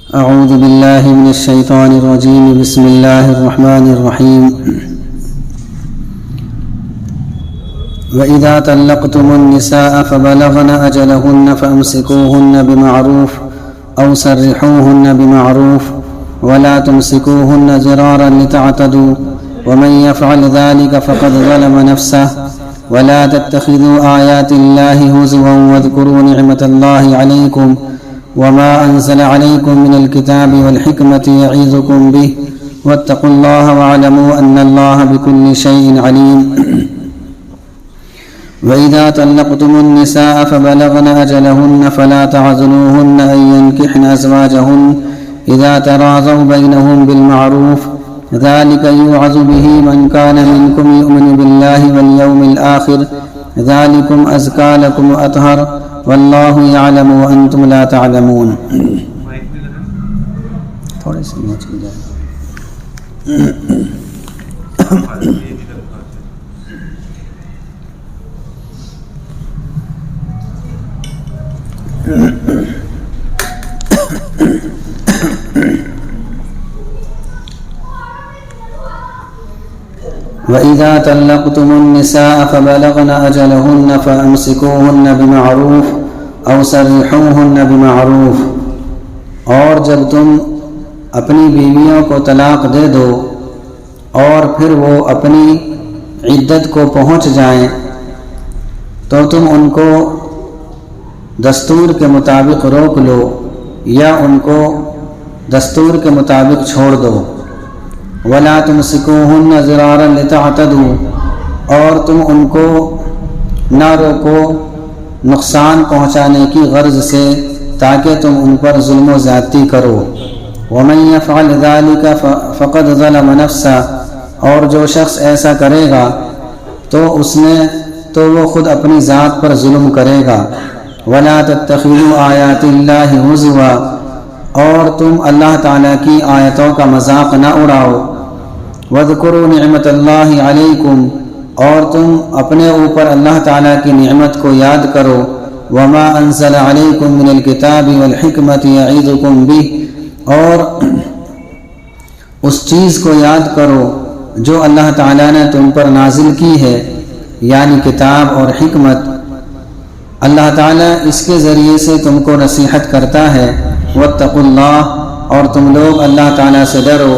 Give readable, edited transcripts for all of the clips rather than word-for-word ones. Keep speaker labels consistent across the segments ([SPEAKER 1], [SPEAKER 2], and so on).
[SPEAKER 1] أعوذ بالله من الشيطان الرجيم. بسم الله الرحمن الرحيم. وإذا طلقتم النساء فبلغن أجلهن فأمسكوهن بمعروف أو سرحوهن بمعروف ولا تمسكوهن ضرارا لتعتدوا ومن يفعل ذلك فقد ظلم نفسه ولا تتخذوا آيات الله هزوا واذكروا نعمة الله عليكم وما أنزل عليكم من الكتاب والحكمة يعظكم به واتقوا الله واعلموا أن الله بكل شيء عليم. وإذا طلقتم النساء فبلغن أجلهن فلا تعزلوهن أن ينكحن أزواجهن إذا تراضوا بينهم بالمعروف ذلك يوعظ به من كان منكم يؤمن بالله واليوم الآخر ذلكم أزكى لكم وأطهر والله يعلم وأنتم لا تعلمون. تھوڑے سے نیچے جائیں. وَإِذَا طَلَّقْتُمُ النِّسَاءَ فَبَلَغْنَ أَجَلَهُنَّ فَأَمْسِكُوهُنَّ بِمَعْرُوفٍ أَوْ سَرِّحُوهُنَّ بِمَعْرُوفٍ، اور جب تم اپنی بیویوں کو طلاق دے دو اور پھر وہ اپنی عدت کو پہنچ جائیں تو تم ان کو دستور کے مطابق روک لو یا ان کو دستور کے مطابق چھوڑ دو. وَلَا تُمْسِكُوهُنَّ ضِرَارًا لِتَعْتَدُوا، اور تم ان کو نہ روکو نقصان پہنچانے کی غرض سے تاکہ تم ان پر ظلم و زیادتی کرو. وَمَن يَفْعَلْ ذَلِكَ فَقَدْ ظَلَمَ نَفْسَهُ، اور جو شخص ایسا کرے گا تو وہ خود اپنی ذات پر ظلم کرے گا. وَلَا تَتَّخِذُوا آيَاتِ اللَّهِ هُزُوًا، اور تم اللہ تعالیٰ کی آیتوں کا مذاق نہ اڑاؤ. وَاذْكُرُوا نِعْمَةَ اللَّهِ عَلَيْكُمْ، اور تم اپنے اوپر اللہ تعالیٰ کی نعمت کو یاد کرو. وَمَا أَنزَلَ عَلَيْكُمْ مِنَ الْكِتَابِ وَالْحِكْمَةِ يَعِظُكُمْ بِهِ، اور اس چیز کو یاد کرو جو اللہ تعالیٰ نے تم پر نازل کی ہے، یعنی کتاب اور حکمت. اللہ تعالیٰ اس کے ذریعے سے تم کو نصیحت کرتا ہے. واتقوا اللہ، اور تم لوگ اللہ تعالیٰ سے ڈرو.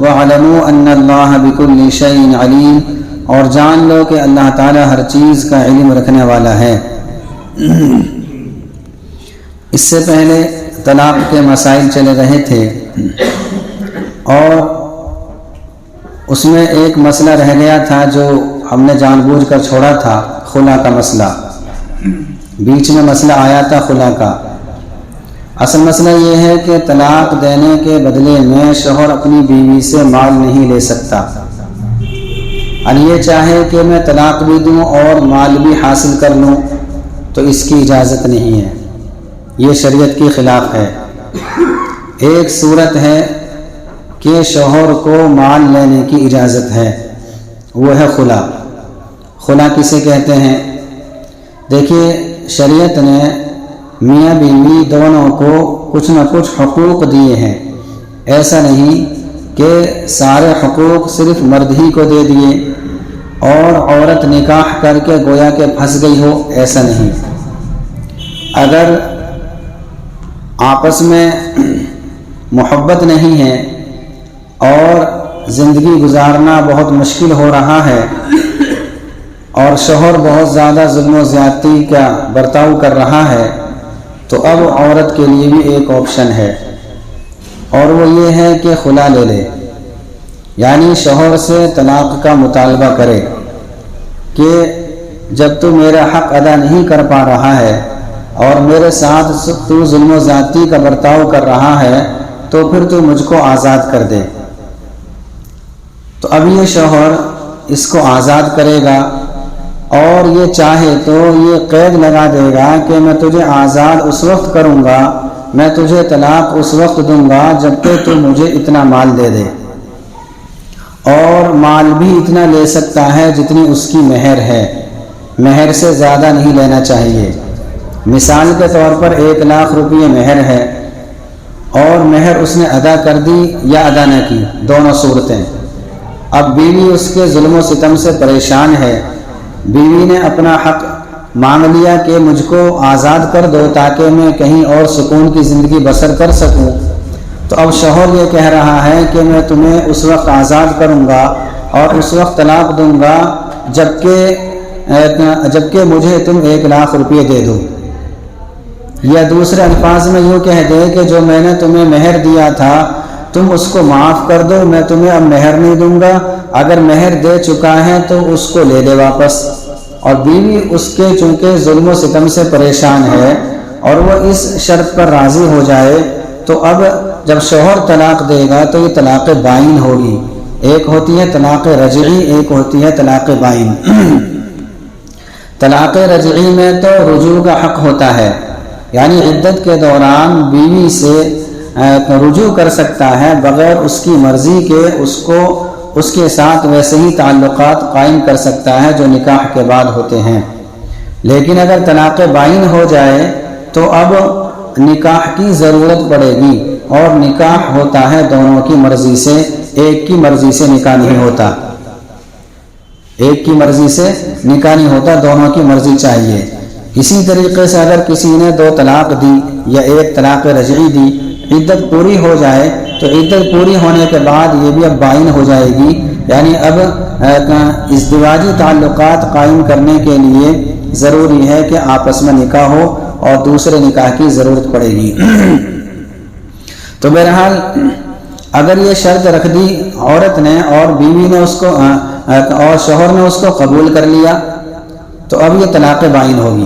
[SPEAKER 1] وَاعْلَمُوا أَنَّ اللَّهَ بِكُلِّ شَيْءٍ عَلِيمٌ، اور جان لو کہ اللہ تعالیٰ ہر چیز کا علم رکھنے والا ہے. اس سے پہلے طلاق کے مسائل چلے رہے تھے اور اس میں ایک مسئلہ رہ گیا تھا جو ہم نے جان بوجھ کر چھوڑا تھا، خلا کا مسئلہ. بیچ میں مسئلہ آیا تھا خلا کا. اصل مسئلہ یہ ہے کہ طلاق دینے کے بدلے میں شوہر اپنی بیوی سے مال نہیں لے سکتا. اور یہ چاہے کہ میں طلاق بھی دوں اور مال بھی حاصل کر لوں تو اس کی اجازت نہیں ہے، یہ شریعت کی خلاف ہے. ایک صورت ہے کہ شوہر کو مال لینے کی اجازت ہے، وہ ہے خلا. خلا کسے کہتے ہیں؟ دیکھیے، شریعت نے میاں بیوی دونوں کو کچھ نہ کچھ حقوق دیے ہیں. ایسا نہیں کہ سارے حقوق صرف مرد ہی کو دے دیے اور عورت نکاح کر کے گویا کہ پھنس گئی ہو، ایسا نہیں. اگر آپس میں محبت نہیں ہے اور زندگی گزارنا بہت مشکل ہو رہا ہے اور شوہر بہت زیادہ ظلم و زیادتی کا برتاؤ کر رہا ہے تو اب عورت کے لیے بھی ایک آپشن ہے، اور وہ یہ ہے کہ خلا لے لے. یعنی شوہر سے طلاق کا مطالبہ کرے کہ جب تو میرا حق ادا نہیں کر پا رہا ہے اور میرے ساتھ تو ظلم و زیادتی کا برتاؤ کر رہا ہے تو پھر تو مجھ کو آزاد کر دے. تو اب یہ شوہر اس کو آزاد کرے گا اور یہ چاہے تو یہ قید لگا دے گا کہ میں تجھے آزاد اس وقت کروں گا، میں تجھے طلاق اس وقت دوں گا جب کہ تو مجھے اتنا مال دے دے. اور مال بھی اتنا لے سکتا ہے جتنی اس کی مہر ہے، مہر سے زیادہ نہیں لینا چاہیے. مثال کے طور پر 1 لاکھ روپیے مہر ہے اور مہر اس نے ادا کر دی یا ادا نہ کی، دونوں صورتیں۔ اب بیوی اس کے ظلم و ستم سے پریشان ہے، بیوی نے اپنا حق مانگ لیا کہ مجھ کو آزاد کر دو تاکہ میں کہیں اور سکون کی زندگی بسر کر سکوں، تو اب شوہر یہ کہہ رہا ہے کہ میں تمہیں اس وقت آزاد کروں گا اور اس وقت طلاق دوں گا جبکہ مجھے تم 1 لاکھ روپے دے دو، یا دوسرے الفاظ میں یوں کہہ دے کہ جو میں نے تمہیں مہر دیا تھا تم اس کو معاف کر دو، میں تمہیں اب مہر نہیں دوں گا، اگر مہر دے چکا ہے تو اس کو لے لے واپس۔ اور بیوی اس کے چونکہ ظلم و ستم سے پریشان ہے اور وہ اس شرط پر راضی ہو جائے تو اب جب شوہر طلاق دے گا تو یہ طلاق بائن ہوگی، ایک ہوتی ہے طلاق رجعی، ایک ہوتی ہے طلاق بائن۔ طلاق رجعی میں تو رجوع کا حق ہوتا ہے، یعنی عدت کے دوران بیوی سے رجوع کر سکتا ہے بغیر اس کی مرضی کے، اس کے ساتھ ویسے ہی تعلقات قائم کر سکتا ہے جو نکاح کے بعد ہوتے ہیں۔ لیکن اگر طلاق بائن ہو جائے تو اب نکاح کی ضرورت پڑے گی، اور نکاح ہوتا ہے دونوں کی مرضی سے، ایک کی مرضی سے نکاح نہیں ہوتا، ایک کی مرضی سے نکاح نہیں ہوتا، دونوں کی مرضی چاہیے۔ اسی طریقے سے اگر کسی نے 2 طلاق دی یا 1 طلاق رجعی دی، عدت پوری ہو جائے تو عدت پوری ہونے کے بعد یہ بھی اب بائن ہو جائے گی، یعنی اب ازدواجی تعلقات قائم کرنے کے لیے ضروری ہے کہ آپس میں نکاح ہو اور دوسرے نکاح کی ضرورت پڑے گی۔ تو بہرحال اگر یہ شرط رکھ دی عورت نے اور بیوی نے اس کو اور شوہر نے اس کو قبول کر لیا تو اب یہ طلاق بائن ہوگی۔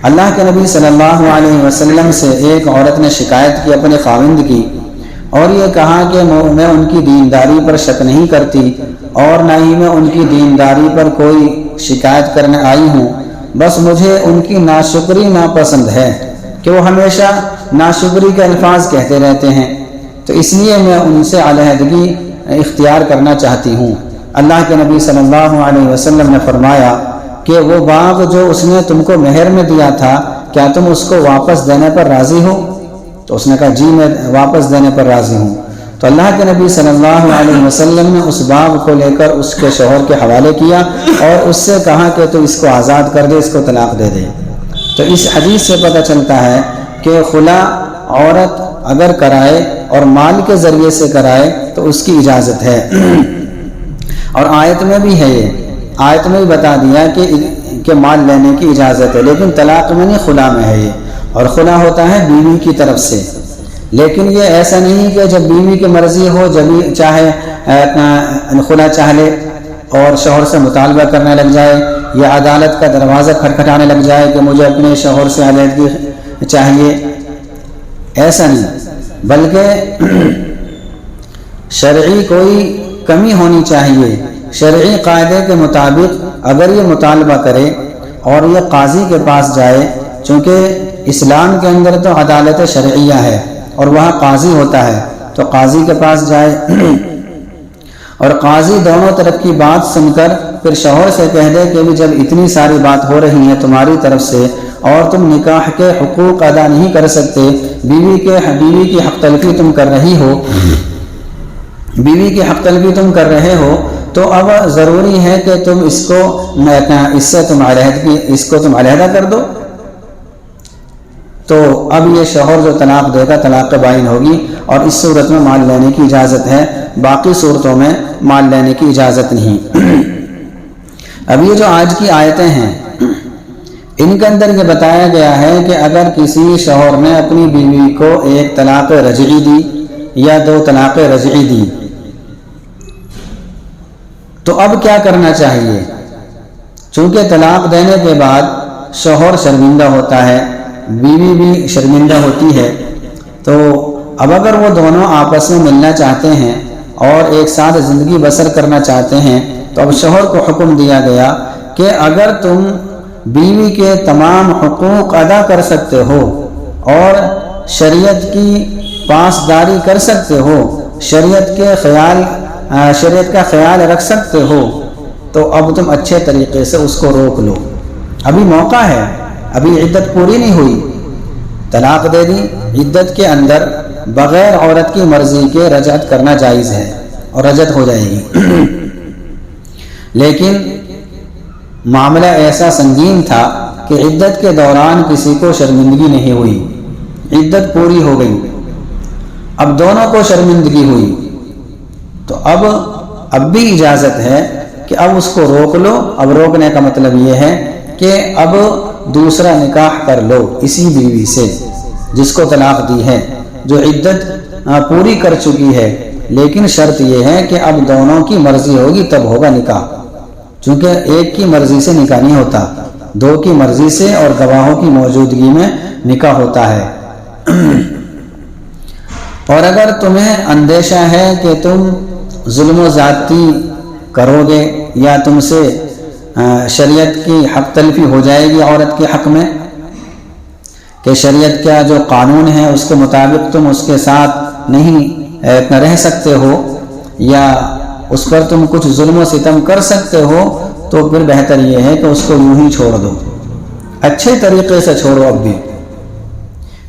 [SPEAKER 1] اللہ کے نبی صلی اللہ علیہ وسلم سے ایک عورت نے شکایت کی اپنے خاوند کی، اور یہ کہا کہ میں ان کی دینداری پر شک نہیں کرتی اور نہ ہی میں ان کی دینداری پر کوئی شکایت کرنے آئی ہوں، بس مجھے ان کی ناشکری ناپسند ہے کہ وہ ہمیشہ ناشکری کے الفاظ کہتے رہتے ہیں، تو اس لیے میں ان سے علیحدگی اختیار کرنا چاہتی ہوں۔ اللہ کے نبی صلی اللہ علیہ وسلم نے فرمایا کہ وہ باغ جو اس نے تم کو مہر میں دیا تھا کیا تم اس کو واپس دینے پر راضی ہو؟ تو اس نے کہا جی میں واپس دینے پر راضی ہوں۔ تو اللہ کے نبی صلی اللہ علیہ وسلم نے اس باغ کو لے کر اس کے شوہر کے حوالے کیا اور اس سے کہا کہ تو اس کو آزاد کر دے، اس کو طلاق دے دے۔ تو اس حدیث سے پتہ چلتا ہے کہ خلا عورت اگر کرائے اور مال کے ذریعے سے کرائے تو اس کی اجازت ہے، اور آیت میں بھی ہے، یہ آیت میں بھی بتا دیا کہ مال لینے کی اجازت ہے، لیکن طلاق میں نہیں، خلا میں ہے یہ، اور خلا ہوتا ہے بیوی کی طرف سے۔ لیکن یہ ایسا نہیں کہ جب بیوی کی مرضی ہو جب چاہے خلا چاہ لے اور شوہر سے مطالبہ کرنے لگ جائے یا عدالت کا دروازہ کھٹکھٹانے لگ جائے کہ مجھے اپنے شوہر سے علیحدگی چاہیے، ایسا نہیں، بلکہ شرعی کوئی کمی ہونی چاہیے۔ شرعی قاعدے کے مطابق اگر یہ مطالبہ کرے اور یہ قاضی کے پاس جائے، چونکہ اسلام کے اندر تو عدالت شرعیہ ہے اور وہاں قاضی ہوتا ہے، تو قاضی کے پاس جائے اور قاضی دونوں طرف کی بات سن کر پھر شوہر سے کہہ دے کہ بھی جب اتنی ساری بات ہو رہی ہے تمہاری طرف سے اور تم نکاح کے حقوق ادا نہیں کر سکتے، بیوی کی حق تلفی تم کر رہی ہو، بیوی کی حق تلفی تم کر رہے ہو، تو اب ضروری ہے کہ تم اس سے تم علیحدہ کر دو۔ تو اب یہ شوہر جو طلاق دے گا طلاق بائن ہوگی، اور اس صورت میں مال لینے کی اجازت ہے، باقی صورتوں میں مال لینے کی اجازت نہیں۔ اب یہ جو آج کی آیتیں ہیں ان کے اندر یہ بتایا گیا ہے کہ اگر کسی شوہر نے اپنی بیوی کو 1 طلاق رجعی دی یا 2 طلاق رجعی دی تو اب کیا کرنا چاہیے؟ چونکہ طلاق دینے کے بعد شوہر شرمندہ ہوتا ہے، بیوی بھی شرمندہ ہوتی ہے، تو اب اگر وہ دونوں آپس میں ملنا چاہتے ہیں اور ایک ساتھ زندگی بسر کرنا چاہتے ہیں تو اب شوہر کو حکم دیا گیا کہ اگر تم بیوی کے تمام حقوق ادا کر سکتے ہو اور شریعت کی پاسداری کر سکتے ہو، شریعت کا خیال رکھ سکتے ہو، تو اب تم اچھے طریقے سے اس کو روک لو، ابھی موقع ہے، ابھی عدت پوری نہیں ہوئی، طلاق دے دی عدت کے اندر بغیر عورت کی مرضی کے رجعت کرنا جائز ہے اور رجعت ہو جائے گی، لیکن معاملہ ایسا سنگین تھا کہ عدت کے دوران کسی کو شرمندگی نہیں ہوئی، عدت پوری ہو گئی، اب دونوں کو شرمندگی ہوئی، تو اب بھی اجازت ہے کہ اب اس کو روک لو۔ اب روکنے کا مطلب یہ ہے کہ اب دوسرا نکاح کر لو اسی بیوی سے جس کو طلاق دی ہے، جو عدت پوری کر چکی ہے، لیکن شرط یہ ہے کہ اب دونوں کی مرضی ہوگی تب ہوگا نکاح، چونکہ ایک کی مرضی سے نکاح نہیں ہوتا، دو کی مرضی سے اور گواہوں کی موجودگی میں نکاح ہوتا ہے۔ اور اگر تمہیں اندیشہ ہے کہ تم ظلم و زیادتی کرو گے یا تم سے شریعت کی حق تلفی ہو جائے گی عورت کے حق میں، کہ شریعت کا جو قانون ہے اس کے مطابق تم اس کے ساتھ نہیں رہ سکتے ہو یا اس پر تم کچھ ظلم و ستم کر سکتے ہو، تو پھر بہتر یہ ہے کہ اس کو یوں ہی چھوڑ دو، اچھے طریقے سے چھوڑو۔ اب بھی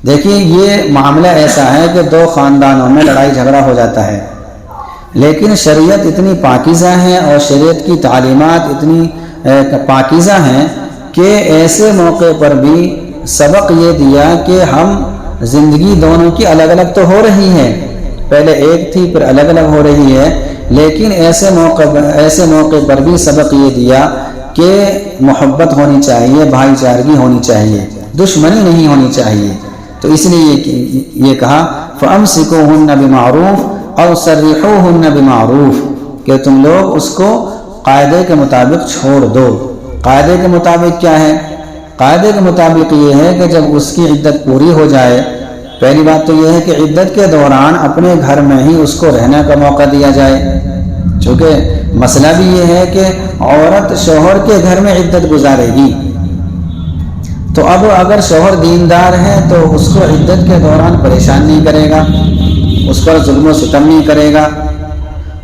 [SPEAKER 1] دیکھیے یہ معاملہ ایسا ہے کہ دو خاندانوں میں لڑائی جھگڑا ہو جاتا ہے، لیکن شریعت اتنی پاکیزہ ہے اور شریعت کی تعلیمات اتنی پاکیزہ ہیں کہ ایسے موقع پر بھی سبق یہ دیا کہ ہم زندگی دونوں کی الگ الگ تو ہو رہی ہے، پہلے ایک تھی پھر الگ الگ ہو رہی ہے، لیکن ایسے موقع پر بھی سبق یہ دیا کہ محبت ہونی چاہیے، بھائی چارگی ہونی چاہیے، دشمنی نہیں ہونی چاہیے۔ تو اس لیے یہ کہا فَأَمْسِكُوهُنَّ بِمَعْرُوفٍ أَوْ سَرِّحُوهُنَّ بِمَعْرُوفٍ کہ تم لوگ اس کو قاعدے کے مطابق چھوڑ دو۔ قاعدے کے مطابق کیا ہے؟ قاعدے کے مطابق یہ ہے کہ جب اس کی عدت پوری ہو جائے، پہلی بات تو یہ ہے کہ عدت کے دوران اپنے گھر میں ہی اس کو رہنے کا موقع دیا جائے، چونکہ مسئلہ بھی یہ ہے کہ عورت شوہر کے گھر میں عدت گزارے گی، تو اب اگر شوہر دیندار ہے تو اس کو عدت کے دوران پریشان نہیں کرے گا، اس پر ظلم و ستم نہیں کرے گا،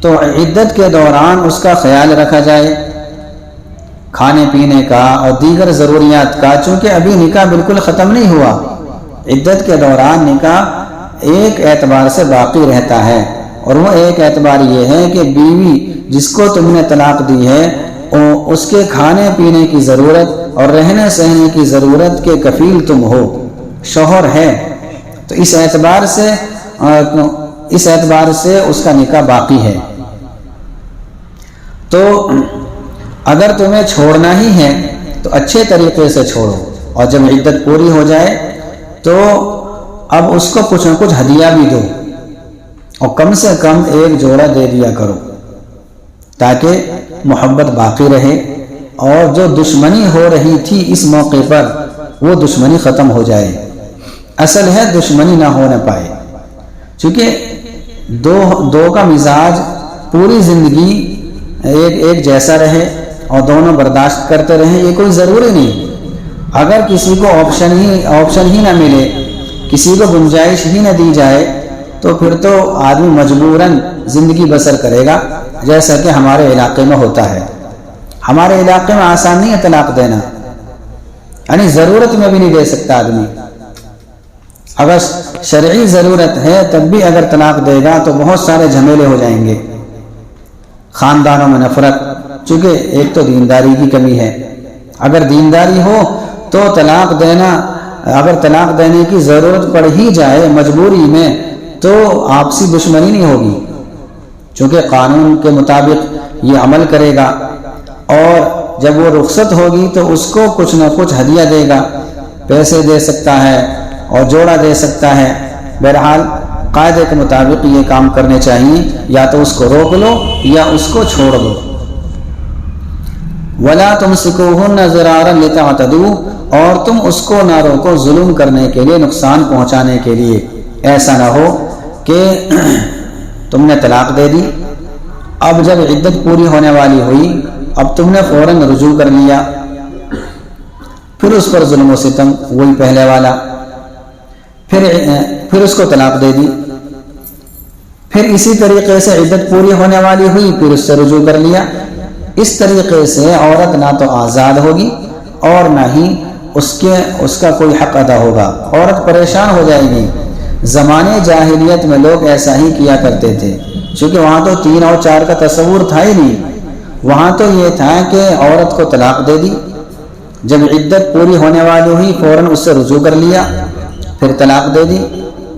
[SPEAKER 1] تو عدت کے دوران اس کا خیال رکھا جائے، کھانے پینے کا اور دیگر ضروریات کا، چونکہ ابھی نکاح بالکل ختم نہیں ہوا، عدت کے دوران نکاح ایک اعتبار سے باقی رہتا ہے، اور وہ ایک اعتبار یہ ہے کہ بیوی جس کو تم نے طلاق دی ہے اس کے کھانے پینے کی ضرورت اور رہنے سہنے کی ضرورت کے کفیل تم ہو، شوہر ہے، تو اس اعتبار سے اس کا نکاح باقی ہے۔ تو اگر تمہیں چھوڑنا ہی ہے تو اچھے طریقے سے چھوڑو، اور جب عدت پوری ہو جائے تو اب اس کو کچھ نہ کچھ ہدیہ بھی دو، اور کم سے کم ایک جوڑا دے دیا کرو تاکہ محبت باقی رہے، اور جو دشمنی ہو رہی تھی اس موقع پر وہ دشمنی ختم ہو جائے۔ اصل ہے دشمنی نہ ہونے پائے، چونکہ دو کا مزاج پوری زندگی ایک جیسا رہے اور دونوں برداشت کرتے رہیں، یہ کوئی ضروری نہیں۔ اگر کسی کو آپشن ہی نہ ملے، کسی کو گنجائش ہی نہ دی جائے، تو پھر تو آدمی مجبوراً زندگی بسر کرے گا، جیسا کہ ہمارے علاقے میں ہوتا ہے۔ ہمارے علاقے میں آسان نہیں ہے طلاق دینا، یعنی ضرورت میں بھی نہیں دے سکتا آدمی، اگر شرعی ضرورت ہے تب بھی اگر طلاق دے گا تو بہت سارے جھمیلے ہو جائیں گے، خاندانوں میں نفرت، چونکہ ایک تو دینداری کی کمی ہے، اگر دینداری ہو تو اگر طلاق دینے کی ضرورت پڑ ہی جائے مجبوری میں تو آپسی دشمنی نہیں ہوگی، چونکہ قانون کے مطابق یہ عمل کرے گا، اور جب وہ رخصت ہوگی تو اس کو کچھ نہ کچھ ہدیہ دے گا، پیسے دے سکتا ہے اور جوڑا دے سکتا ہے۔ بہرحال قاعدے کے مطابق یہ کام کرنے چاہیے، یا تو اس کو روک لو یا اس کو چھوڑ دو۔ وَلَا تُمْسِكُوهُنَّ ضِرَارًا لِتَعْتَدُوا اور تم اس کو نہ روکو ظلم کرنے کے لیے، نقصان پہنچانے کے لیے۔ ایسا نہ ہو کہ تم نے طلاق دے دی، اب جب عدت پوری ہونے والی ہوئی اب تم نے فوراً رجوع کر لیا، پھر اس پر ظلم و ستم وہی پہلے والا، پھر اس کو طلاق دے دی، پھر اسی طریقے سے عدت پوری ہونے والی ہوئی پھر اس سے رجوع کر لیا۔ اس طریقے سے عورت نہ تو آزاد ہوگی اور نہ ہی اس کا کوئی حق ادا ہوگا، عورت پریشان ہو جائے گی۔ زمانے جاہلیت میں لوگ ایسا ہی کیا کرتے تھے، چونکہ وہاں تو 3 اور 4 کا تصور تھا ہی نہیں۔ وہاں تو یہ تھا کہ عورت کو طلاق دے دی، جب عدت پوری ہونے والی ہوئی فوراً اس سے رجوع کر لیا، پھر طلاق دے دی،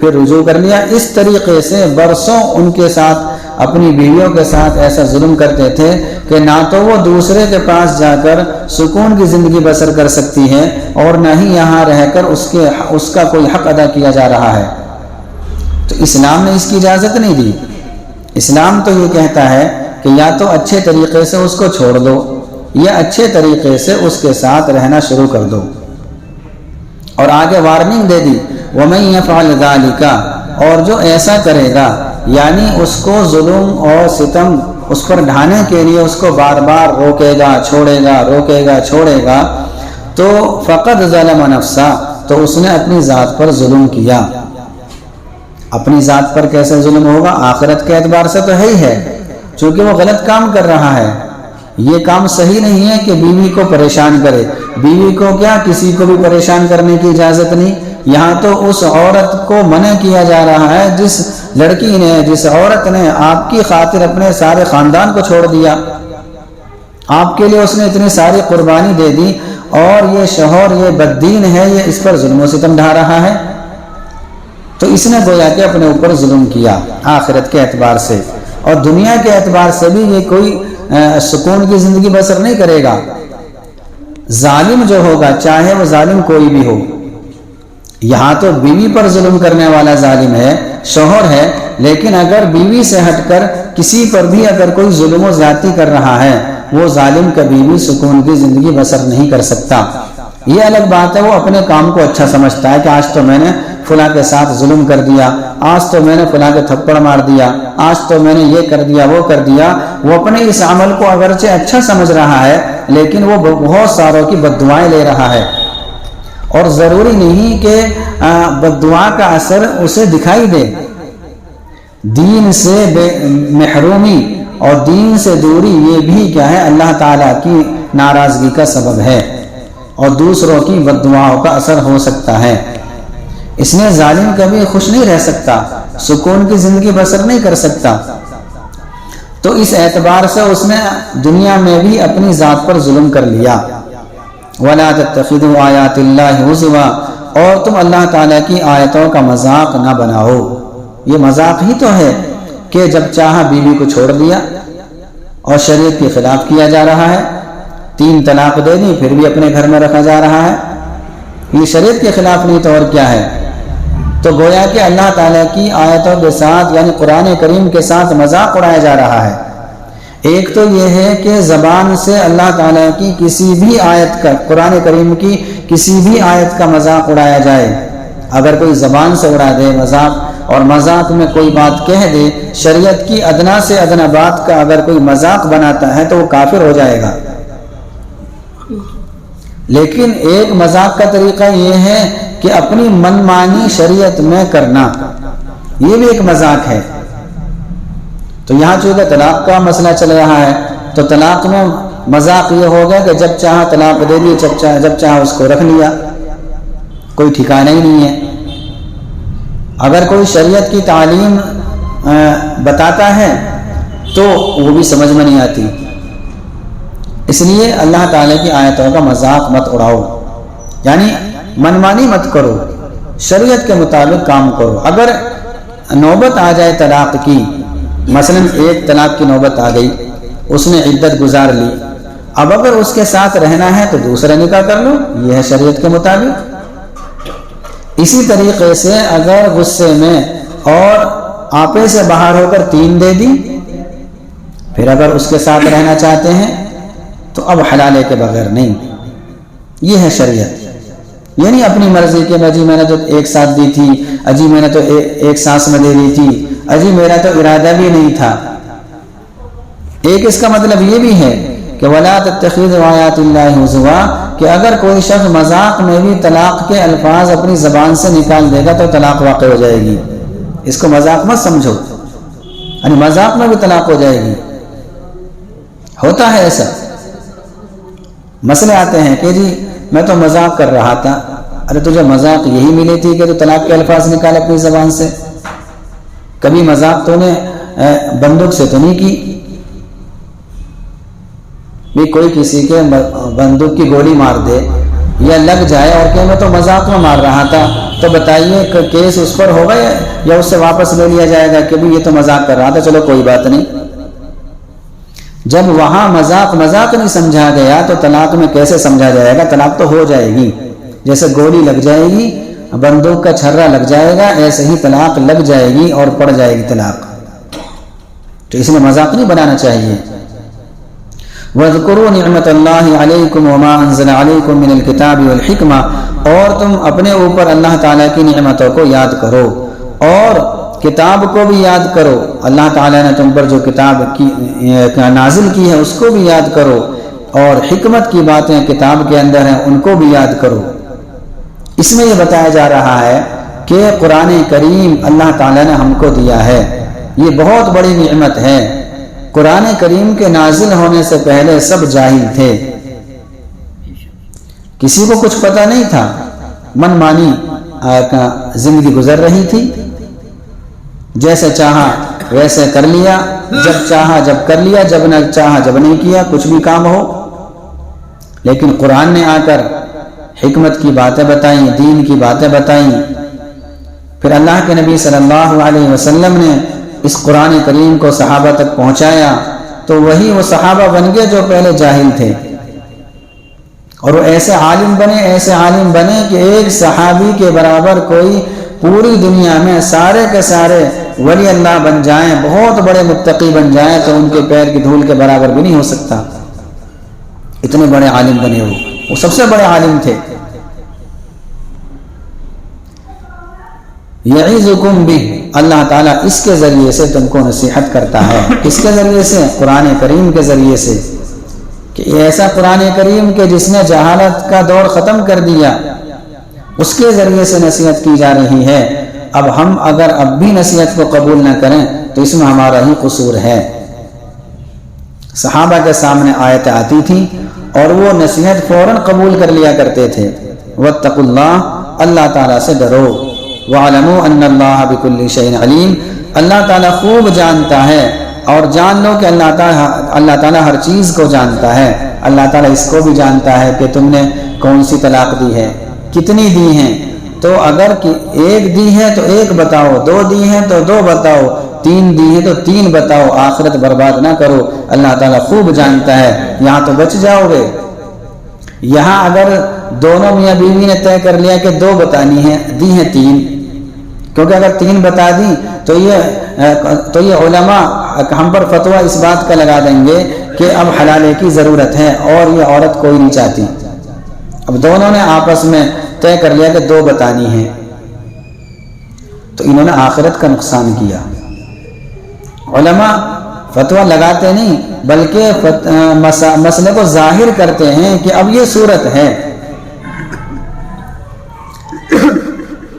[SPEAKER 1] پھر رجوع کر لیا۔ اس طریقے سے برسوں ان کے ساتھ، اپنی بیویوں کے ساتھ ایسا ظلم کرتے تھے کہ نہ تو وہ دوسرے کے پاس جا کر سکون کی زندگی بسر کر سکتی ہے، اور نہ ہی یہاں رہ کر اس کا کوئی حق ادا کیا جا رہا ہے۔ تو اسلام نے اس کی اجازت نہیں دی۔ اسلام تو یہ کہتا ہے کہ یا تو اچھے طریقے سے اس کو چھوڑ دو، یا اچھے طریقے سے اس کے ساتھ رہنا شروع کر دو، اور آگے وارننگ دے دی وَمَن يَفْعَلْ ذَلِكَ، اور جو ایسا کرے گا، یعنی اس کو ظلم اور ستم اس پر ڈھانے کے لیے اس کو بار بار روکے گا چھوڑے گا، روکے گا چھوڑے گا، تو فقد ظلم نفسا، تو اس نے اپنی ذات پر ظلم کیا۔ اپنی ذات پر کیسے ظلم ہوگا؟ آخرت کے اعتبار سے تو ہے ہی ہے، چونکہ وہ غلط کام کر رہا ہے۔ یہ کام صحیح نہیں ہے کہ بیوی کو پریشان کرے۔ بیوی کو کیا، کسی کو بھی پریشان کرنے کی اجازت نہیں۔ یہاں تو اس عورت کو منع کیا جا رہا ہے جس لڑکی نے، جس عورت نے آپ کی خاطر اپنے سارے خاندان کو چھوڑ دیا، آپ کے لیے اس نے اتنی ساری قربانی دے دی، اور یہ شوہر یہ بددین ہے، یہ اس پر ظلم و ستم ڈھا رہا ہے، تو اس نے گویا کہ اپنے اوپر ظلم کیا آخرت کے اعتبار سے، اور دنیا کے اعتبار سے بھی یہ کوئی سکون کی زندگی بسر نہیں کرے گا۔ ظالم جو ہوگا، چاہے وہ ظالم کوئی بھی ہو، یہاں تو بیوی پر ظلم کرنے والا ظالم ہے، شوہر ہے، لیکن اگر بیوی سے ہٹ کر کسی پر بھی اگر کوئی ظلم و زیادتی کر رہا ہے، وہ ظالم کبھی بھی سکون کی زندگی بسر نہیں کر سکتا۔ یہ الگ بات ہے، وہ اپنے کام کو اچھا سمجھتا ہے کہ آج تو میں نے فلاں کے ساتھ ظلم کر دیا، آج تو میں نے فلاں کے تھپڑ مار دیا، آج تو میں نے یہ کر دیا وہ کر دیا۔ وہ اپنے اس عمل کو اگرچہ اچھا سمجھ رہا ہے، لیکن وہ بہت ساروں کی بد دعائیں لے رہا ہے، اور ضروری نہیں کہ بد دعا کا اثر اسے دکھائی دے۔ دین سے محرومی اور دین سے دوری، یہ بھی کیا ہے، اللہ تعالیٰ کی ناراضگی کا سبب ہے، اور دوسروں کی بد دعاؤں کا اثر ہو سکتا ہے۔ اس نے ظالم کبھی خوش نہیں رہ سکتا، سکون کی زندگی بسر نہیں کر سکتا، تو اس اعتبار سے اس نے دنیا میں بھی اپنی ذات پر ظلم کر لیا۔ وَلَا تَتَّخِذُوا آيَاتِ اللَّهِ هُزُوًا، اور تم اللہ تعالیٰ کی آیتوں کا مذاق نہ بناؤ۔ یہ مذاق ہی تو ہے کہ جب چاہا بیوی کو چھوڑ دیا، اور شریعت کے خلاف کیا جا رہا ہے، 3 طلاق دے دی پھر بھی اپنے گھر میں رکھا جا رہا ہے۔ یہ شریعت کے خلاف نہیں تو اور کیا ہے؟ تو گویا کہ اللہ تعالیٰ کی آیتوں کے ساتھ، یعنی قرآن کریم کے ساتھ مذاق اڑایا جا رہا ہے۔ ایک تو یہ ہے کہ زبان سے اللہ تعالیٰ کی کسی بھی آیت کا، قرآن کریم کی کسی بھی آیت کا مذاق اڑایا جائے، اگر کوئی زبان سے اڑا دے مذاق، اور مذاق میں کوئی بات کہہ دے، شریعت کی ادنا سے ادنا بات کا اگر کوئی مذاق بناتا ہے تو وہ کافر ہو جائے گا۔ لیکن ایک مذاق کا طریقہ یہ ہے کہ اپنی من مانی شریعت میں کرنا، یہ بھی ایک مذاق ہے۔ تو یہاں چونکہ طلاق کا مسئلہ چل رہا ہے، تو طلاق میں مذاق یہ ہوگا کہ جب چاہا طلاق دے دی، جب چاہا اس کو رکھ لیا، کوئی ٹھکانہ ہی نہیں ہے۔ اگر کوئی شریعت کی تعلیم بتاتا ہے تو وہ بھی سمجھ میں نہیں آتی۔ اس لیے اللہ تعالیٰ کی آیتوں کا مذاق مت اڑاؤ، یعنی منمانی مت کرو، شریعت کے مطابق کام کرو۔ اگر نوبت آ جائے طلاق کی، مثلا ایک طلاق کی نوبت آ گئی، اس نے عدت گزار لی، اب اگر اس کے ساتھ رہنا ہے تو دوسرا نکاح کر لو، یہ ہے شریعت کے مطابق۔ اسی طریقے سے اگر غصے میں اور آپے سے باہر ہو کر 3 دے دی، پھر اگر اس کے ساتھ رہنا چاہتے ہیں تو اب حلالے کے بغیر نہیں، یہ ہے شریعت۔ یعنی اپنی مرضی کے اجی میں نے تو 1 ساتھ دی تھی، اجی میں نے تو 1 سانس میں دے دی تھی، اجی میرا تو ارادہ بھی نہیں تھا۔ ایک اس کا مطلب یہ بھی ہے کہ وَلَا تَتَّخِذُوا آيَاتِ اللَّهِ هُزُوًا، کہ اگر کوئی شخص مذاق میں بھی طلاق کے الفاظ اپنی زبان سے نکال دے گا تو طلاق واقع ہو جائے گی۔ اس کو مذاق مت سمجھو، یعنی مذاق میں بھی طلاق ہو جائے گی، ہوتا ہے ایسا۔ مسئلے آتے ہیں کہ جی میں تو مذاق کر رہا تھا. ارے تجھے مذاق یہی ملی تھی کہ تو طلاق کے الفاظ نکال اپنی زبان سے؟ کبھی مذاق تو نے بندوق سے تو نہیں کی بھی کوئی کسی کے بندوق کی گولی مار دے یا لگ جائے اور کہ میں تو مذاق میں مار رہا تھا، تو بتائیے کہ کیس اس پر ہوگا یا اس سے واپس لے لیا جائے گا کہ بھی یہ تو مذاق کر رہا تھا، چلو کوئی بات نہیں. جب وہاں مذاق نہیں سمجھا گیا تو طلاق میں کیسے سمجھا جائے گا؟ طلاق تو ہو جائے گی، جیسے گولی لگ جائے گی، بندوق کا چھرا لگ جائے گا، ایسے ہی طلاق لگ جائے گی اور پڑ جائے گی طلاق. تو اس لیے مذاق نہیں بنانا چاہیے. وَاذْكُرُوا نِعْمَةَ اللَّهِ عَلَيْكُمْ وَمَا أَنزَلَ عَلَيْكُمْ مِنَ الْكِتَابِ وَالْحِكْمَةِ، اور تم اپنے اوپر اللہ تعالیٰ کی نعمتوں کو یاد کرو اور کتاب کو بھی یاد کرو. اللہ تعالیٰ نے تم پر جو کتاب نازل کی ہے اس کو بھی یاد کرو، اور حکمت کی باتیں کتاب کے اندر ہیں ان کو بھی یاد کرو. اس میں یہ بتایا جا رہا ہے کہ قرآن کریم اللہ تعالیٰ نے ہم کو دیا ہے، یہ بہت بڑی نعمت ہے. قرآن کریم کے نازل ہونے سے پہلے سب جاہل تھے، کسی کو کچھ پتہ نہیں تھا، من مانی زندگی گزر رہی تھی، جیسے چاہا ویسے کر لیا، جب چاہا جب کر لیا، جب نہ چاہا جب نہیں کیا، کچھ بھی کام ہو. لیکن قرآن نے آ کر حکمت کی باتیں بتائیں، دین کی باتیں بتائیں. پھر اللہ کے نبی صلی اللہ علیہ وسلم نے اس قرآن کریم کو صحابہ تک پہنچایا تو وہی وہ صحابہ بن گئے جو پہلے جاہل تھے، اور وہ ایسے عالم بنے کہ ایک صحابی کے برابر کوئی پوری دنیا میں سارے کے سارے ولی اللہ بن جائیں، بہت بڑے متقی بن جائیں تو ان کے پیر کی دھول کے برابر بھی نہیں ہو سکتا. اتنے بڑے عالم بنے وہ سب سے بڑے عالم تھے. یعظکم بہ، اللہ تعالیٰ اس کے ذریعے سے تم کو نصیحت کرتا ہے. کس کے ذریعے سے؟ قرآن کریم کے ذریعے سے، کہ ایسا قرآن کریم کہ جس نے جہالت کا دور ختم کر دیا، اس کے ذریعے سے نصیحت کی جا رہی ہے. اب ہم اگر اب بھی نصیحت کو قبول نہ کریں تو اس میں ہمارا ہی قصور ہے. صحابہ کے سامنے آیتیں آتی تھی اور وہ نصیحت فوراً قبول کر لیا کرتے تھے. واتقوا اللہ، اللہ تعالیٰ سے ڈرو. وَاعْلَمُوا أَنَّ اللَّهَ بِكُلِّ شَيْءٍ عَلِيمٌ، اللہ تعالیٰ خوب جانتا ہے، اور جان لو کہ اللہ تعالیٰ ہر چیز کو جانتا ہے. اللہ تعالیٰ اس کو بھی جانتا ہے کہ تم نے کون سی طلاق دی ہے، کتنی دی ہیں. تو اگر ایک دی ہے تو ایک بتاؤ، دو دی ہیں تو دو بتاؤ، تین دی ہیں تو تین بتاؤ، آخرت برباد نہ کرو. اللہ تعالیٰ خوب جانتا ہے. یہاں تو بچ جاؤ گے. یہاں اگر دونوں میاں بیوی نے طے کر لیا کہ دو بتانی ہیں، دی ہیں تین، کیونکہ اگر تین بتا دی تو یہ علماء ہم پر فتویٰ اس بات کا لگا دیں گے کہ اب حلالے کی ضرورت ہے اور یہ عورت کوئی نہیں چاہتی. اب دونوں نے آپس میں طے کر لیا کہ دو بتانی ہیں، تو انہوں نے آخرت کا نقصان کیا. علماء فتویٰ لگاتے نہیں بلکہ مسئلے کو ظاہر کرتے ہیں کہ اب یہ صورت ہے.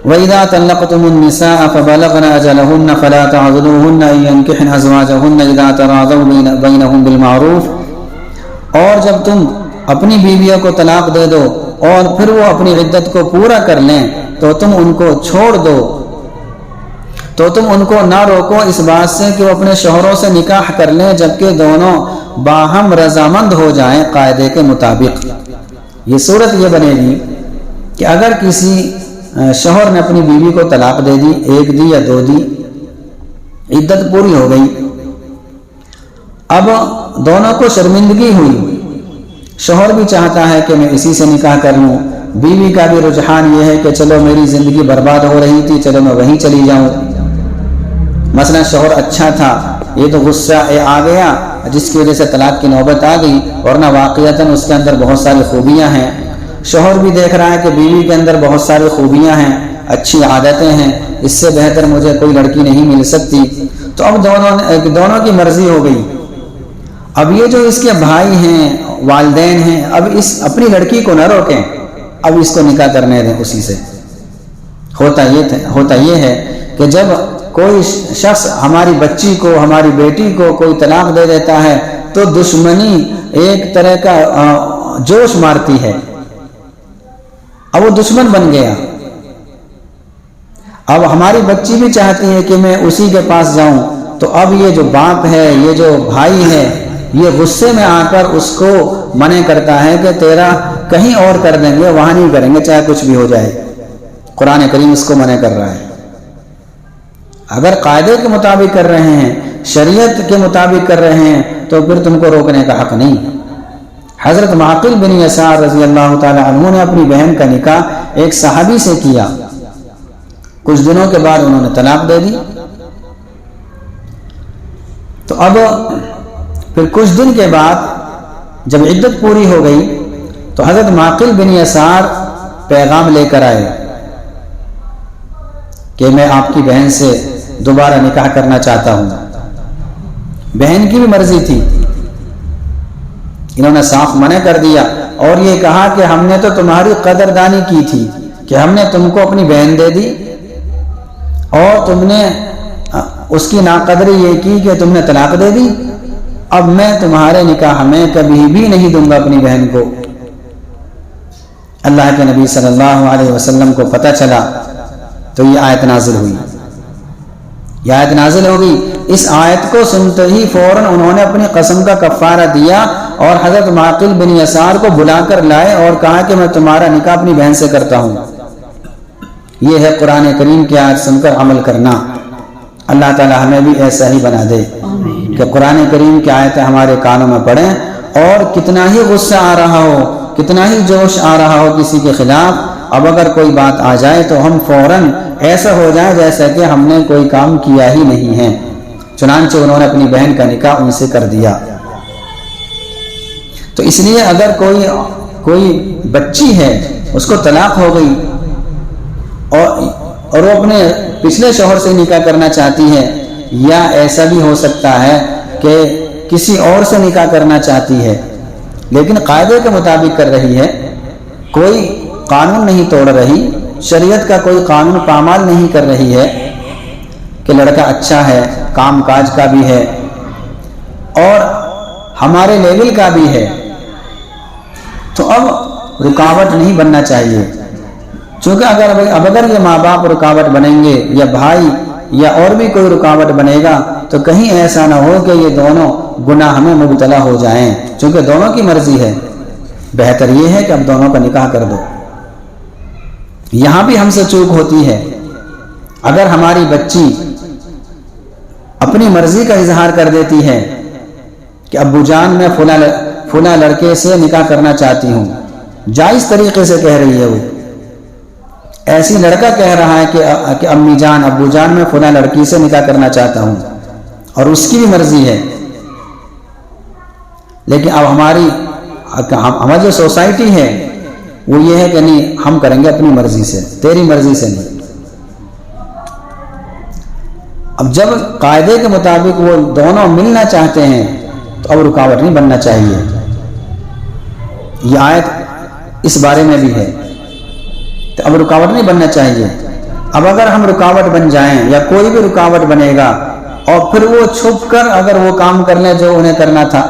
[SPEAKER 1] وَإِذَا طَلَّقْتُمُ النِّسَاءَ فَبَلَغْنَ أَجَلَهُنَّ فَلَا تَعْضُلُوهُنَّ أَن يَنكِحْنَ أَزْوَاجَهُنَّ إِذَا تَرَاضَوْا بَيْنَهُم بِالْمَعْرُوفِ، اور جب تم اپنی بیویوں کو طلاق دے دو اور پھر وہ اپنی عدت کو پورا کر لیں تو تم ان کو چھوڑ دو، تو تم ان کو نہ روکو اس بات سے کہ وہ اپنے شوہروں سے نکاح کر لیں جبکہ دونوں باہم رضامند ہو جائیں قاعدے کے مطابق. یہ صورت یہ بنے گی کہ اگر کسی شوہر نے اپنی بیوی کو طلاق دے دی، ایک دی یا دو دی، عدت پوری ہو گئی، اب دونوں کو شرمندگی ہوئی، شوہر بھی چاہتا ہے کہ میں اسی سے نکاح کر لوں، بیوی کا بھی رجحان یہ ہے کہ چلو میری زندگی برباد ہو رہی تھی، چلو میں وہیں چلی جاؤں. مثلا شوہر اچھا تھا، یہ تو غصہ آ گیا جس کی وجہ سے طلاق کی نوبت آ گئی، ورنہ واقعتاً اس کے اندر بہت ساری خوبیاں ہیں. شوہر بھی دیکھ رہا ہے کہ بیوی کے اندر بہت ساری خوبیاں ہیں، اچھی عادتیں ہیں، اس سے بہتر مجھے کوئی لڑکی نہیں مل سکتی. تو اب دونوں کی مرضی ہو گئی. اب یہ جو اس کے بھائی ہیں، والدین ہیں، اب اپنی لڑکی کو نہ روکیں، اب اس کو نکاح کرنے دیں اسی سے. ہوتا یہ ہے کہ جب کوئی شخص ہماری بچی کو، ہماری بیٹی کو کوئی طلاق دے دیتا ہے تو دشمنی ایک طرح کا جوش مارتی ہے، اب وہ دشمن بن گیا۔ اب ہماری بچی بھی چاہتی ہے کہ میں اسی کے پاس جاؤں، تو اب یہ جو باپ ہے، یہ جو بھائی ہے، یہ غصے میں آ کر اس کو منع کرتا ہے کہ تیرا کہیں اور کر دیں گے، وہاں نہیں کریں گے چاہے کچھ بھی ہو جائے۔ قرآن کریم اس کو منع کر رہا ہے۔ اگر قاعدے کے مطابق کر رہے ہیں، شریعت کے مطابق کر رہے ہیں، تو پھر تم کو روکنے کا حق نہیں۔ حضرت معقل بن یسار رضی اللہ تعالی عنہ نے اپنی بہن کا نکاح ایک صحابی سے کیا، کچھ دنوں کے بعد انہوں نے طلاق دے دی۔ تو اب پھر کچھ دن کے بعد جب عدت پوری ہو گئی تو حضرت معقل بن یسار پیغام لے کر آئے کہ میں آپ کی بہن سے دوبارہ نکاح کرنا چاہتا ہوں۔ بہن کی بھی مرضی تھی، انہوں نے صاف منع کر دیا اور یہ کہا کہ ہم نے تو تمہاری قدردانی کی تھی کہ ہم نے تم کو اپنی بہن دے دی، اور تم نے اس کی ناقدری یہ کی کہ تم نے طلاق دے دی، اب میں تمہارے نکاح میں کبھی بھی نہیں دوں گا اپنی بہن کو۔ اللہ کے نبی صلی اللہ علیہ وسلم کو پتہ چلا تو یہ آیت نازل ہوئی۔ یہ آیت نازل ہوگی، اس آیت کو سنتے ہی فوراً انہوں نے اپنی قسم کا کفارہ دیا اور حضرت معقل بن یسار کو بلا کر لائے اور کہا کہ میں تمہارا نکاح اپنی بہن سے کرتا ہوں۔ یہ ہے قرآن کریم کی آیت سن کر عمل کرنا۔ اللہ تعالی ہمیں بھی ایسا ہی بنا دے کہ قرآن کریم کی آیتیں ہمارے کانوں میں پڑھیں، اور کتنا ہی غصہ آ رہا ہو، کتنا ہی جوش آ رہا ہو کسی کے خلاف، اب اگر کوئی بات آ جائے تو ہم فوراً ایسا ہو جائے جیسا کہ ہم نے کوئی کام کیا ہی نہیں ہے۔ چنانچہ انہوں نے اپنی بہن کا نکاح ان سے کر دیا۔ تو اس لیے اگر کوئی بچی ہے، اس کو طلاق ہو گئی اور وہ اپنے پچھلے شوہر سے نکاح کرنا چاہتی ہے، یا ایسا بھی ہو سکتا ہے کہ کسی اور سے نکاح کرنا چاہتی ہے لیکن قاعدے کے مطابق کر رہی ہے، کوئی قانون نہیں توڑ رہی، شریعت کا کوئی قانون پامال نہیں کر رہی ہے کہ لڑکا اچھا ہے، کام کاج کا بھی ہے اور ہمارے لیول کا بھی ہے، تو اب رکاوٹ نہیں بننا چاہیے۔ چونکہ اگر یہ ماں باپ رکاوٹ بنیں گے یا بھائی یا اور بھی کوئی رکاوٹ بنے گا تو کہیں ایسا نہ ہو کہ یہ دونوں گناہ میں مبتلا ہو جائیں، چونکہ دونوں کی مرضی ہے۔ بہتر یہ ہے کہ اب دونوں کا نکاح کر دو۔ یہاں بھی ہم سے چوک ہوتی ہے، اگر ہماری بچی اپنی مرضی کا اظہار کر دیتی ہے کہ ابو جان میں فلاں لڑکے سے نکاح کرنا چاہتی ہوں، جائز طریقے سے کہہ رہی ہے، وہ ایسی لڑکا کہہ رہا ہے کہ امی جان ابو جان میں فلاں لڑکی سے نکاح کرنا چاہتا ہوں، اور اس کی بھی مرضی ہے، لیکن اب ہماری جو سوسائٹی ہے وہ یہ ہے کہ نہیں، ہم کریں گے اپنی مرضی سے، تیری مرضی سے نہیں۔ اب جب قاعدے کے مطابق وہ دونوں ملنا چاہتے ہیں تو اب رکاوٹ نہیں بننا چاہیے۔ یہ آیت اس بارے میں بھی ہے، تو اب رکاوٹ نہیں بننا چاہیے۔ اب اگر ہم رکاوٹ بن جائیں یا کوئی بھی رکاوٹ بنے گا اور پھر وہ چھپ کر اگر وہ کام کر لیں جو انہیں کرنا تھا،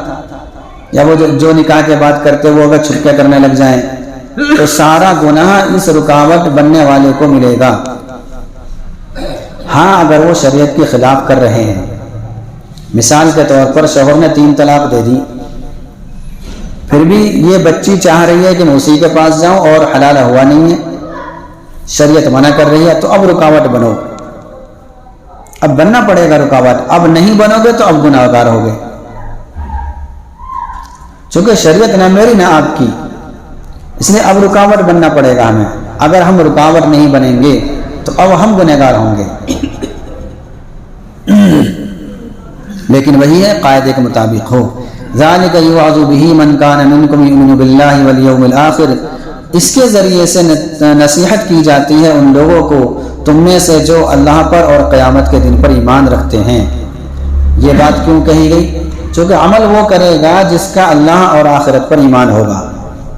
[SPEAKER 1] یا وہ جو نکاح کے بعد کرتے وہ اگر چھپ کے کرنے لگ جائیں، تو سارا گناہ اس رکاوٹ بننے والے کو ملے گا۔ ہاں اگر وہ شریعت کے خلاف کر رہے ہیں، مثال کے طور پر شوہر نے 3 طلاق دے دی، پھر بھی یہ بچی چاہ رہی ہے کہ میں اسی کے پاس جاؤں اور حلال ہوا نہیں ہے، شریعت منع کر رہی ہے، تو اب رکاوٹ بنو، اب بننا پڑے گا رکاوٹ۔ اب نہیں بنو گے تو اب گناہ گار ہوگے، چونکہ شریعت نہ میری نہ آپ کی، اس لیے اب رکاوٹ بننا پڑے گا ہمیں۔ اگر ہم رکاوٹ نہیں بنیں گے تو اب ہم گنہگار ہوں گے۔ لیکن وہی ہے قاعدے کے مطابق ہو۔ ذالک یوعظ بہ من کان منکم یؤمن باللہ والیوم الآخر، اس کے ذریعے سے نصیحت کی جاتی ہے ان لوگوں کو تم میں سے جو اللہ پر اور قیامت کے دن پر ایمان رکھتے ہیں۔ یہ بات کیوں کہی گئی؟ چونکہ عمل وہ کرے گا جس کا اللہ اور آخرت پر ایمان ہوگا،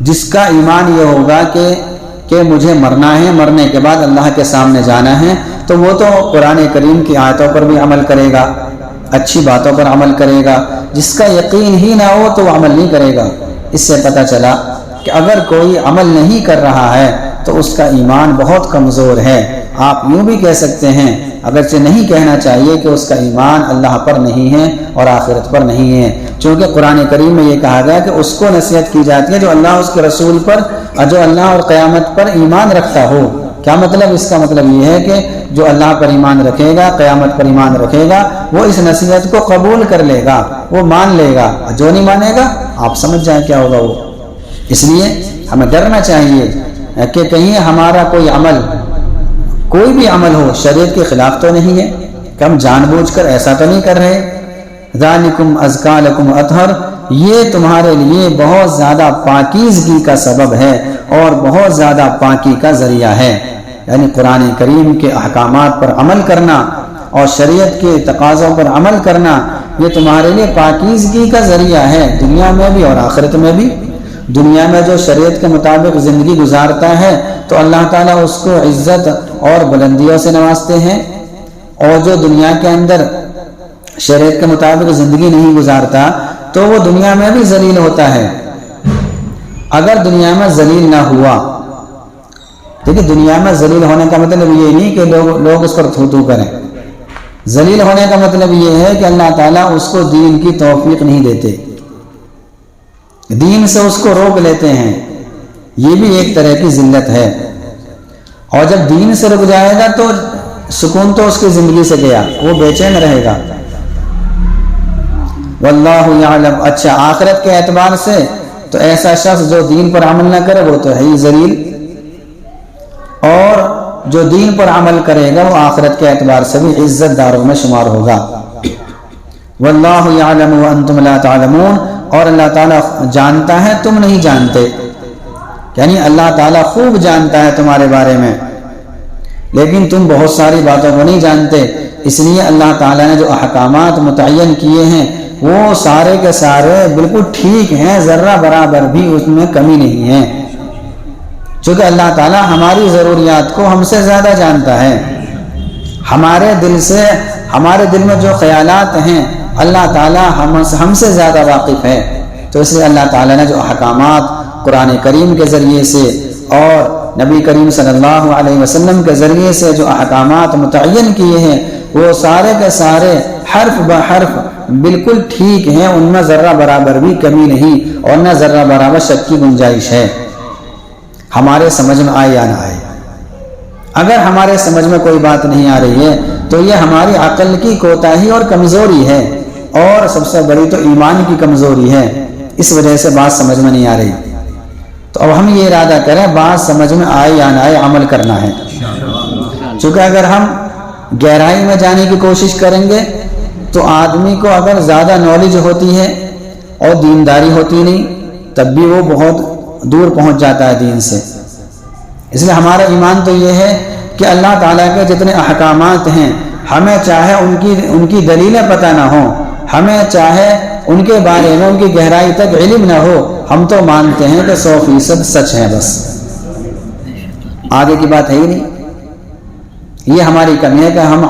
[SPEAKER 1] جس کا ایمان یہ ہوگا کہ مجھے مرنا ہے، مرنے کے بعد اللہ کے سامنے جانا ہے، تو وہ تو قرآن کریم کی آیتوں پر بھی عمل کرے گا، اچھی باتوں پر عمل کرے گا۔ جس کا یقین ہی نہ ہو تو وہ عمل نہیں کرے گا۔ اس سے پتہ چلا کہ اگر کوئی عمل نہیں کر رہا ہے تو اس کا ایمان بہت کمزور ہے۔ آپ یوں بھی کہہ سکتے ہیں، اگرچہ نہیں کہنا چاہیے کہ اس کا ایمان اللہ پر نہیں ہے اور آخرت پر نہیں ہے، چونکہ قرآن کریم میں یہ کہا گیا کہ اس کو نصیحت کی جاتی ہے جو اللہ اس کے رسول پر، جو اللہ اور قیامت پر ایمان رکھتا ہو۔ کیا مطلب؟ اس کا مطلب یہ ہے کہ جو اللہ پر ایمان رکھے گا، قیامت پر ایمان رکھے گا، وہ اس نصیحت کو قبول کر لے گا، وہ مان لے گا، جو نہیں مانے گا آپ سمجھ جائیں کیا ہوگا وہ۔ اس لیے ہمیں ڈرنا چاہیے کہ کہیں ہمارا کوئی بھی عمل ہو شریعت کے خلاف تو نہیں ہے، کہ ہم جان بوجھ کر ایسا تو نہیں کر رہے۔ ذالکم ازکا لکم اطہر، یہ تمہارے لیے بہت زیادہ پاکیزگی کا سبب ہے اور بہت زیادہ پاکی کا ذریعہ ہے، یعنی قرآن کریم کے احکامات پر عمل کرنا اور شریعت کے تقاضوں پر عمل کرنا یہ تمہارے لیے پاکیزگی کا ذریعہ ہے، دنیا میں بھی اور آخرت میں بھی۔ دنیا میں جو شریعت کے مطابق زندگی گزارتا ہے تو اللہ تعالیٰ اس کو عزت اور بلندیوں سے نوازتے ہیں، اور جو دنیا کے اندر شریعت کے مطابق زندگی نہیں گزارتا تو وہ دنیا میں بھی ذلیل ہوتا ہے۔ اگر دنیا میں ذلیل نہ ہوا، دیکھیں دنیا میں ذلیل ہونے کا مطلب یہ نہیں کہ لوگ اس پر تھو کریں، ذلیل ہونے کا مطلب یہ ہے کہ اللہ تعالیٰ اس کو دین کی توفیق نہیں دیتے، دین سے اس کو روک لیتے ہیں، یہ بھی ایک طرح کی ذلت ہے۔ اور جب دین سے رک جائے گا تو سکون تو اس کی زندگی سے گیا، وہ بے چین رہے گا۔ واللہ یعلم، اچھا آخرت کے اعتبار سے تو ایسا شخص جو دین پر عمل نہ کرے وہ تو ہے ہی ذلیل، اور جو دین پر عمل کرے گا وہ آخرت کے اعتبار سے بھی عزت داروں میں شمار ہوگا۔ واللہ یعلم وانتم لا تعلمون، اور اللہ تعالیٰ جانتا ہے تم نہیں جانتے، یعنی اللہ تعالیٰ خوب جانتا ہے تمہارے بارے میں، لیکن تم بہت ساری باتوں کو نہیں جانتے۔ اس لیے اللہ تعالیٰ نے جو احکامات متعین کیے ہیں وہ سارے کے سارے بالکل ٹھیک ہیں، ذرہ برابر بھی اس میں کمی نہیں ہے، چونکہ اللہ تعالیٰ ہماری ضروریات کو ہم سے زیادہ جانتا ہے۔ ہمارے دل میں جو خیالات ہیں اللہ تعالیٰ ہم سے زیادہ واقف ہے، تو اس لیے اللہ تعالیٰ نے جو احکامات قرآن کریم کے ذریعے سے اور نبی کریم صلی اللہ علیہ وسلم کے ذریعے سے جو احکامات متعین کیے ہیں وہ سارے کے سارے حرف بحرف بالکل ٹھیک ہیں، ان میں ذرہ برابر بھی کمی نہیں اور نہ ذرہ برابر شک کی گنجائش ہے، ہمارے سمجھ میں آئے یا نہ آئے۔ اگر ہمارے سمجھ میں کوئی بات نہیں آ رہی ہے تو یہ ہماری عقل کی کوتاہی اور کمزوری ہے، اور سب سے بڑی تو ایمان کی کمزوری ہے، اس وجہ سے بات سمجھ میں نہیں آ رہی۔ تو اب ہم یہ ارادہ کریں بات سمجھ میں آئے یا نہ آئے عمل کرنا ہے، چونکہ اگر ہم گہرائی میں جانے کی کوشش کریں گے تو آدمی کو اگر زیادہ نالج ہوتی ہے اور دینداری ہوتی نہیں تب بھی وہ بہت دور پہنچ جاتا ہے دین سے۔ اس لیے ہمارا ایمان تو یہ ہے کہ اللہ تعالیٰ کے جتنے احکامات ہیں ہمیں چاہے ان کی دلیلیں پتہ نہ ہوں، ہمیں چاہے ان کے بارے میں ان کی گہرائی تک علم نہ ہو، ہم تو مانتے ہیں کہ 100% سچ ہے، بس آگے کی بات ہے ہی نہیں۔ یہ ہماری کمی ہے کہ ہم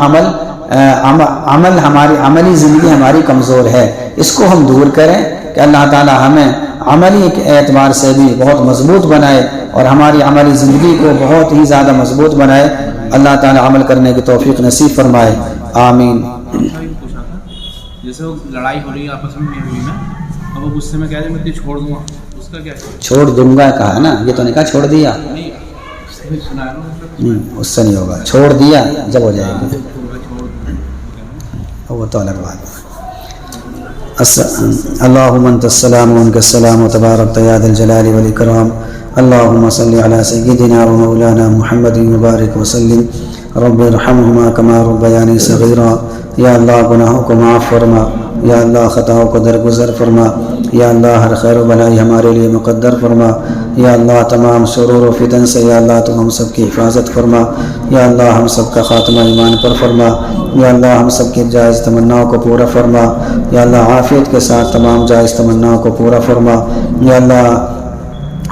[SPEAKER 1] ہماری عملی زندگی ہماری کمزور ہے، اس کو ہم دور کریں کہ اللہ تعالیٰ ہمیں عملی کے اعتبار سے بھی بہت مضبوط بنائے اور ہماری عملی زندگی کو بہت ہی زیادہ مضبوط بنائے۔ اللہ تعالیٰ عمل کرنے کی توفیق نصیب فرمائے، آمین۔
[SPEAKER 2] جیسے وہ لڑائی ہو رہی ہے آپس میں ہوئی نا، اب وہ غصے میں کہہ رہے میں چھوڑ دوں گا، اس کا کیا ہے؟ چھوڑ
[SPEAKER 1] دوں گا کہا نا، یہ تو نہیں کہا چھوڑ دیا،
[SPEAKER 2] نہیں
[SPEAKER 1] اس سے نہیں ہوگا، چھوڑ دیا جب ہو جائے گا وہ تو الگ بات ہے۔ اللہم انت السلام و انک السلام و تبارک یا ذا الجلال والاکرام۔ اللہم صلی علی سیدنا و مولانا محمد مبارک وسلم۔ رب ارحمہما کما ربیانی صغیرا۔ یا اللہ گناہوں کو معاف فرما، یا اللہ خطاؤں کو درگزر فرما، یا اللہ ہر خیر و بھلائی ہمارے لیے مقدر فرما، یا اللہ تمام شرور و فتن سے یا اللہ تو ہم سب کی حفاظت فرما، یا اللہ ہم سب کا خاتمہ ایمان پر فرما، یا اللہ ہم سب کی جائز تمناؤں کو پورا فرما، یا اللہ عافیت کے ساتھ تمام جائز تمناؤں کو پورا فرما، یا اللہ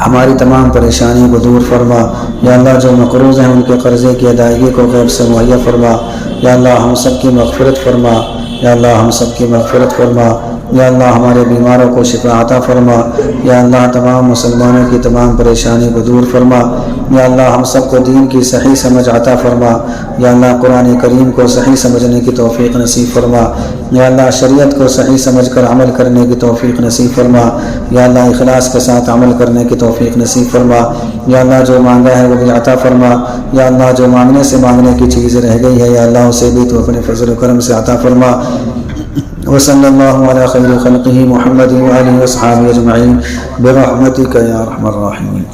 [SPEAKER 1] ہماری تمام پریشانی کو دور فرما، یا اللہ جو مقروض ہیں ان کے قرضے کی ادائیگی کو غیب سے مہیا فرما، یا اللہ ہم سب کی مغفرت فرما، یا اللہ ہم سب کی مغفرت فرما، یا اللہ ہمارے بیماروں کو شفا عطا فرما، یا اللہ تمام مسلمانوں کی تمام پریشانی کو دور فرما، یا اللہ ہم سب کو دین کی صحیح سمجھ عطا فرما، یا اللہ قرآن کریم کو صحیح سمجھنے کی توفیق نصیب فرما، یا اللہ شریعت کو صحیح سمجھ کر عمل کرنے کی توفیق نصیب فرما، یا اللہ اخلاص کے ساتھ عمل کرنے کی توفیق نصیب فرما، یا اللہ جو مانگا ہے وہ بھی عطا فرما، یا اللہ جو مانگنے سے مانگنے کی چیز رہ گئی ہے یا اللہ اسے بھی تو اپنے فضل و کرم سے عطا فرما۔ وصلی اللہ علی خیر خلقہ محمد وآلہ وصحابہ اجمعین برحمتک یا ارحم الراحمین۔